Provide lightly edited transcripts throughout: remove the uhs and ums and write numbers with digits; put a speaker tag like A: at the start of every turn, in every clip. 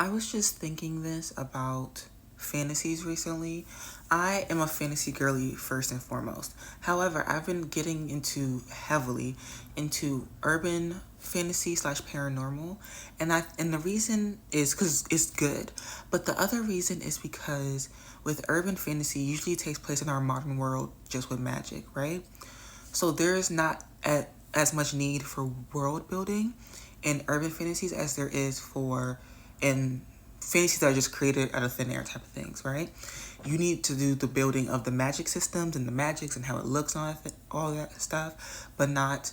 A: I was just thinking this about fantasies recently. I am a fantasy girly first and foremost. However, I've been getting into heavily into urban fantasy slash paranormal, and the reason is because it's good, but the other reason is because with urban fantasy usually takes place in our modern world just with magic, right? So there's not as much need for world building in urban fantasies as there is for in fantasies that are just created out of thin air type of things, right? You need to do the building of the magic systems and the magics and how it looks and all that stuff, but not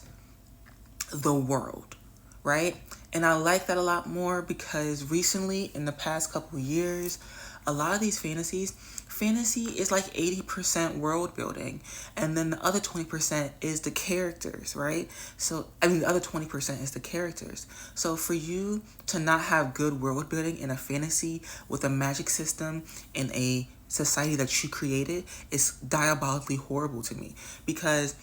A: the world, right? And I like that a lot more because recently, in the past couple years, a lot of these fantasy is like 80% world building, and then the other 20% is the characters, right? So, I mean, the other 20% is the characters. So, for you to not have good world building in a fantasy with a magic system in a society that you created is diabolically horrible to me because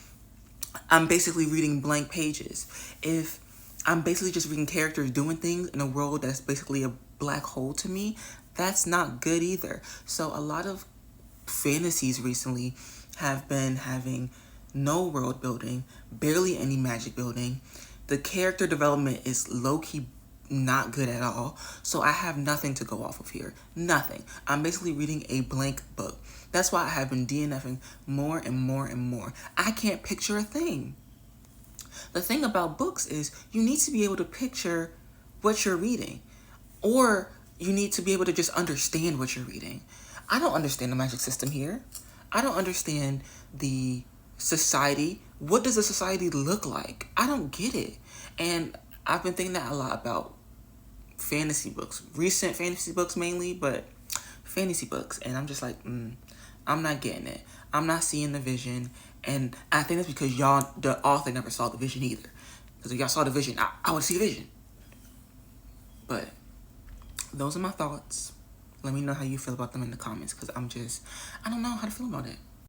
A: I'm basically reading blank pages. If I'm basically just reading characters doing things in a world that's basically a black hole to me, that's not good either. So a lot of fantasies recently have been having no world building, barely any magic building. The character development is low key not good at all. So I have nothing to go off of here. Nothing. I'm basically reading a blank book. That's why I have been DNFing more and more and more. I can't picture a thing. The thing about books is you need to be able to picture what you're reading, or you need to be able to just understand what you're reading. I don't understand the magic system here. I don't understand the society. What does a society look like? I don't get it. And I've been thinking that a lot about fantasy books, recent fantasy books mainly, but fantasy books. And I'm just like, I'm not getting it. I'm not seeing the vision. And I think that's because y'all, the author never saw the vision either. Because if y'all saw the vision, I would see the vision. But those are my thoughts. Let me know how you feel about them in the comments because I don't know how to feel about it.